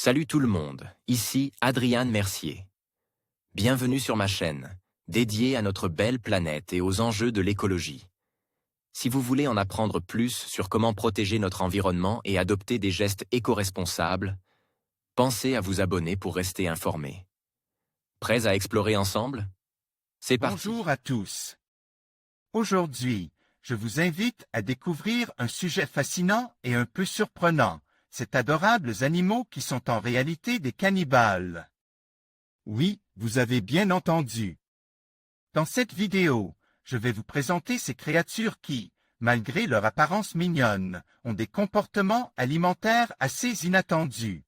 Salut tout le monde, ici Adrian Mercier. Bienvenue sur ma chaîne, dédiée à notre belle planète et aux enjeux de l'écologie. Si vous voulez en apprendre plus sur comment protéger notre environnement et adopter des gestes éco-responsables, pensez à vous abonner pour rester informé. Prêts à explorer ensemble? C'est parti. Bonjour à tous. Aujourd'hui, je vous invite à découvrir un sujet fascinant et un peu surprenant, ces adorables animaux qui sont en réalité des cannibales. Oui, vous avez bien entendu. Dans cette vidéo, je vais vous présenter ces créatures qui, malgré leur apparence mignonne, ont des comportements alimentaires assez inattendus.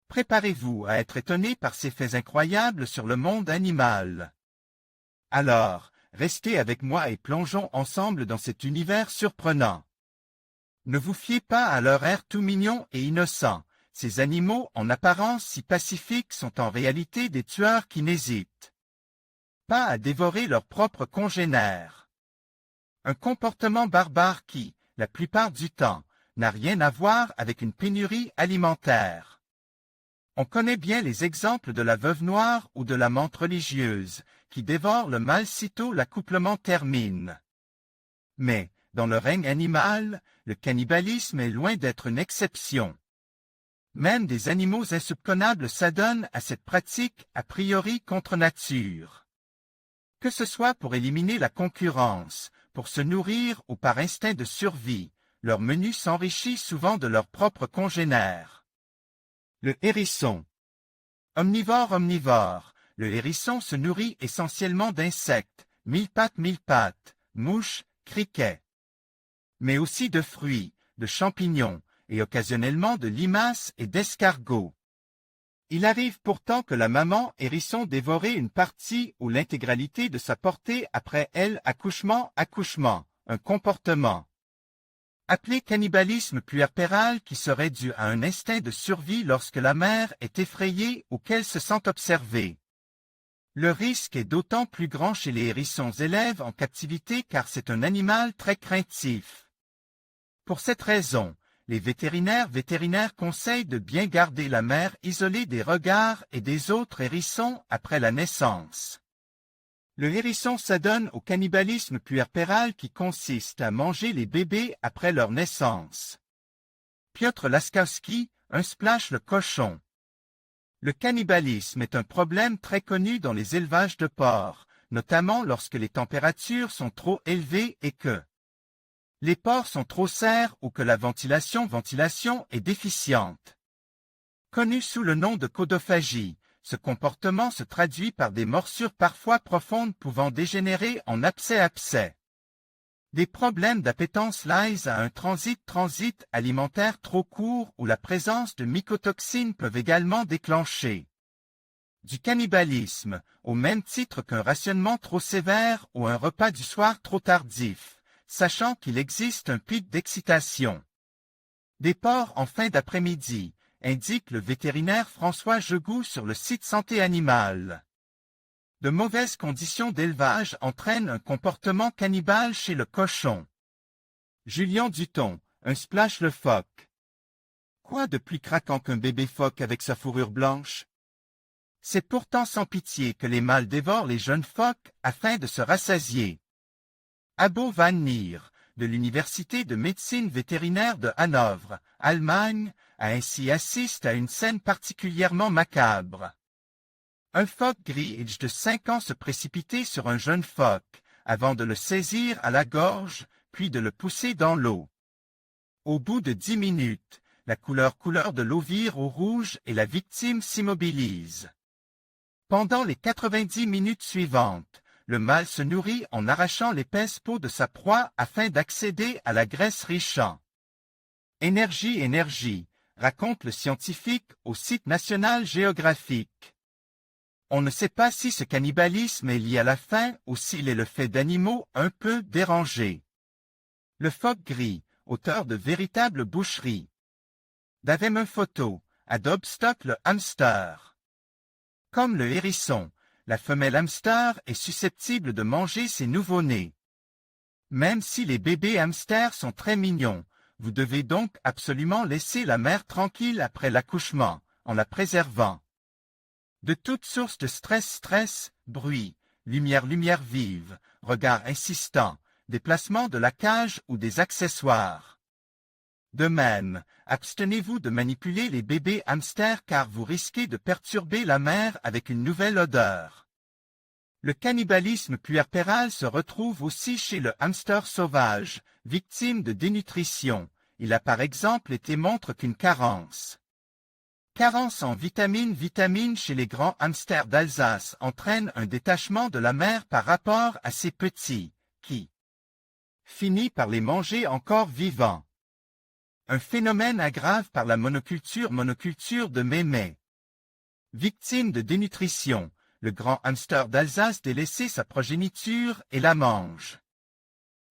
Préparez-vous à être étonné par ces faits incroyables sur le monde animal. Alors, restez avec moi et plongeons ensemble dans cet univers surprenant. Ne vous fiez pas à leur air tout mignon et innocent. Ces animaux en apparence si pacifiques sont en réalité des tueurs qui n'hésitent pas à dévorer leurs propres congénères. Un comportement barbare qui, la plupart du temps, n'a rien à voir avec une pénurie alimentaire. On connaît bien les exemples de la veuve noire ou de la menthe religieuse, qui dévore le mâle sitôt l'accouplement termine. Mais, dans le règne animal, le cannibalisme est loin d'être une exception. Même des animaux insoupçonnables s'adonnent à cette pratique a priori contre nature. Que ce soit pour éliminer la concurrence, pour se nourrir ou par instinct de survie, leur menu s'enrichit souvent de leurs propres congénères. Le hérisson. Omnivore, le hérisson se nourrit essentiellement d'insectes, mille-pattes, mouches, criquets. Mais aussi de fruits, de champignons, et occasionnellement de limaces et d'escargots. Il arrive pourtant que la maman hérisson dévore une partie ou l'intégralité de sa portée après elle accouchement, un comportement appelé cannibalisme puerpéral qui serait dû à un instinct de survie lorsque la mère est effrayée ou qu'elle se sent observée. Le risque est d'autant plus grand chez les hérissons élèves en captivité car c'est un animal très craintif. Pour cette raison, les vétérinaires conseillent de bien garder la mère isolée des regards et des autres hérissons après la naissance. Le hérisson s'adonne au cannibalisme puerpéral qui consiste à manger les bébés après leur naissance. Piotr Laskowski, un splash le cochon. Le cannibalisme est un problème très connu dans les élevages de porcs, notamment lorsque les températures sont trop élevées et que les porcs sont trop serres ou que la ventilation est déficiente. Connu sous le nom de codophagie, ce comportement se traduit par des morsures parfois profondes pouvant dégénérer en abcès. Des problèmes d'appétence liés à un transit alimentaire trop court ou la présence de mycotoxines peuvent également déclencher du cannibalisme, au même titre qu'un rationnement trop sévère ou un repas du soir trop tardif, sachant qu'il existe un pic d'excitation des porcs en fin d'après-midi, indique le vétérinaire François Jegoux sur le site Santé Animale. De mauvaises conditions d'élevage entraînent un comportement cannibale chez le cochon. Julien Duton, un splash le phoque. Quoi de plus craquant qu'un bébé phoque avec sa fourrure blanche? C'est pourtant sans pitié que les mâles dévorent les jeunes phoques afin de se rassasier. Abo van Nier, de l'Université de médecine vétérinaire de Hanovre, Allemagne, a ainsi assisté à une scène particulièrement macabre. Un phoque gris âgé de 5 ans se précipitait sur un jeune phoque, avant de le saisir à la gorge, puis de le pousser dans l'eau. Au bout de 10 minutes, la couleur de l'eau vire au rouge et la victime s'immobilise. Pendant les 90 minutes suivantes, le mâle se nourrit en arrachant l'épaisse peau de sa proie afin d'accéder à la graisse riche en énergie, raconte le scientifique au site national géographique. On ne sait pas si ce cannibalisme est lié à la faim ou s'il est le fait d'animaux un peu dérangés. Le phoque gris, auteur de véritables boucheries. D'Avem photo, Adobe Stock le hamster. Comme le hérisson, la femelle hamster est susceptible de manger ses nouveau-nés. Même si les bébés hamsters sont très mignons, vous devez donc absolument laisser la mère tranquille après l'accouchement, en la préservant de toute source de stress, bruit, lumière vive, regard insistant, déplacement de la cage ou des accessoires. De même, abstenez-vous de manipuler les bébés hamsters car vous risquez de perturber la mère avec une nouvelle odeur. Le cannibalisme puerpéral se retrouve aussi chez le hamster sauvage, victime de dénutrition. Il a par exemple été montré qu'une carence en vitamines chez les grands hamsters d'Alsace entraîne un détachement de la mère par rapport à ces petits, qui finit par les manger encore vivants. Un phénomène aggrave par la monoculture de mémés. Victime de dénutrition, le grand hamster d'Alsace délaissait sa progéniture et la mange.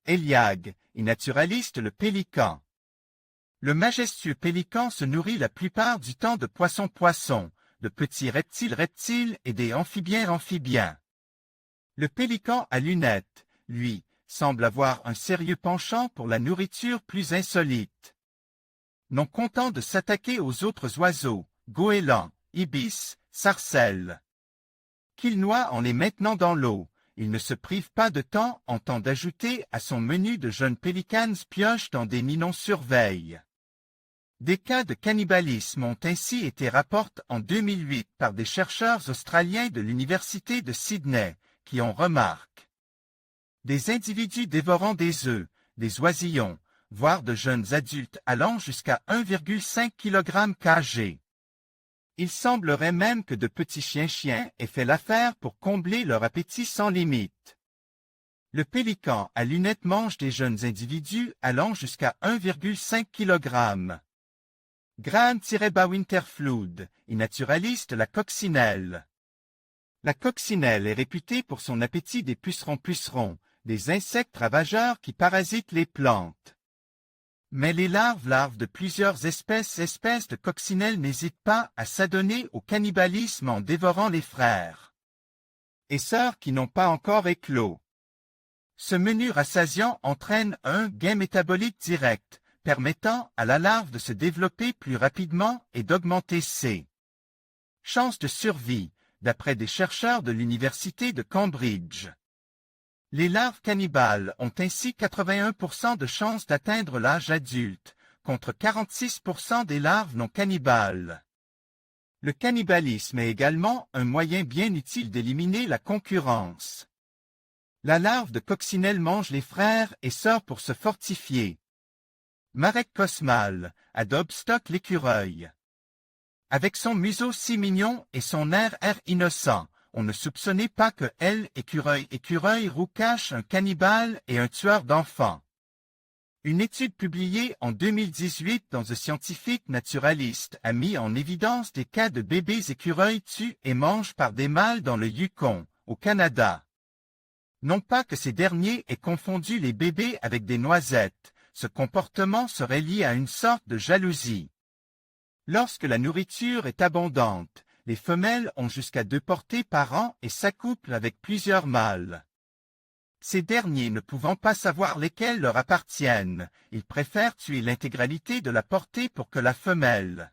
Eliag, et naturaliste le pélican. Le majestueux pélican se nourrit la plupart du temps de poissons, de petits reptiles et des amphibiens. Le pélican à lunettes, lui, semble avoir un sérieux penchant pour la nourriture plus insolite. Non content de s'attaquer aux autres oiseaux, goélands, ibis, sarcelles, qu'il noie en les maintenant dans l'eau, il ne se prive pas de temps en temps d'ajouter à son menu de jeunes pélicans pioches dans des nids non surveillés. Des cas de cannibalisme ont ainsi été rapportés en 2008 par des chercheurs australiens de l'Université de Sydney, qui ont remarqué des individus dévorant des œufs, des oisillons, voire de jeunes adultes allant jusqu'à 1,5 kg kg. Il semblerait même que de petits chiens aient fait l'affaire pour combler leur appétit sans limite. Le pélican à lunettes mange des jeunes individus allant jusqu'à 1,5 kg. Graham-Bawinterflood, et naturaliste la coccinelle. La coccinelle est réputée pour son appétit des pucerons, des insectes ravageurs qui parasitent les plantes. Mais les larves de plusieurs espèces de coccinelles n'hésitent pas à s'adonner au cannibalisme en dévorant les frères et sœurs qui n'ont pas encore éclos. Ce menu rassasiant entraîne un gain métabolique direct, permettant à la larve de se développer plus rapidement et d'augmenter ses chances de survie, d'après des chercheurs de l'Université de Cambridge. Les larves cannibales ont ainsi 81% de chances d'atteindre l'âge adulte, contre 46% des larves non cannibales. Le cannibalisme est également un moyen bien utile d'éliminer la concurrence. La larve de coccinelle mange les frères et sœurs pour se fortifier. Marek Kosmal, Adobe Stock l'écureuil. Avec son museau si mignon et son air innocent, on ne soupçonnait pas que écureuil roux cache un cannibale et un tueur d'enfants. Une étude publiée en 2018 dans The Scientific Naturalist a mis en évidence des cas de bébés écureuils tués et mangés par des mâles dans le Yukon, au Canada. Non pas que ces derniers aient confondu les bébés avec des noisettes, ce comportement serait lié à une sorte de jalousie. Lorsque la nourriture est abondante, les femelles ont jusqu'à 2 portées par an et s'accouplent avec plusieurs mâles. Ces derniers ne pouvant pas savoir lesquels leur appartiennent, ils préfèrent tuer l'intégralité de la portée pour que la femelle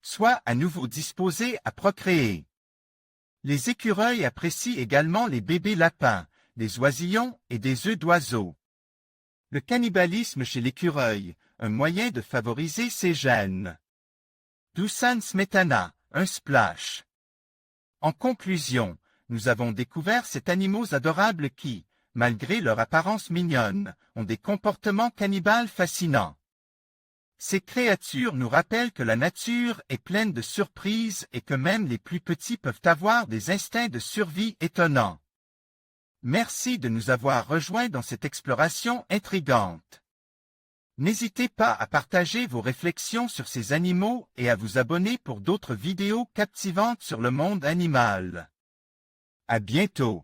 soit à nouveau disposée à procréer. Les écureuils apprécient également les bébés lapins, des oisillons et des œufs d'oiseaux. Le cannibalisme chez l'écureuil, un moyen de favoriser ses gènes. Dusan Smetana, un splash. En conclusion, nous avons découvert ces animaux adorables qui, malgré leur apparence mignonne, ont des comportements cannibales fascinants. Ces créatures nous rappellent que la nature est pleine de surprises et que même les plus petits peuvent avoir des instincts de survie étonnants. Merci de nous avoir rejoints dans cette exploration intrigante. N'hésitez pas à partager vos réflexions sur ces animaux et à vous abonner pour d'autres vidéos captivantes sur le monde animal. À bientôt.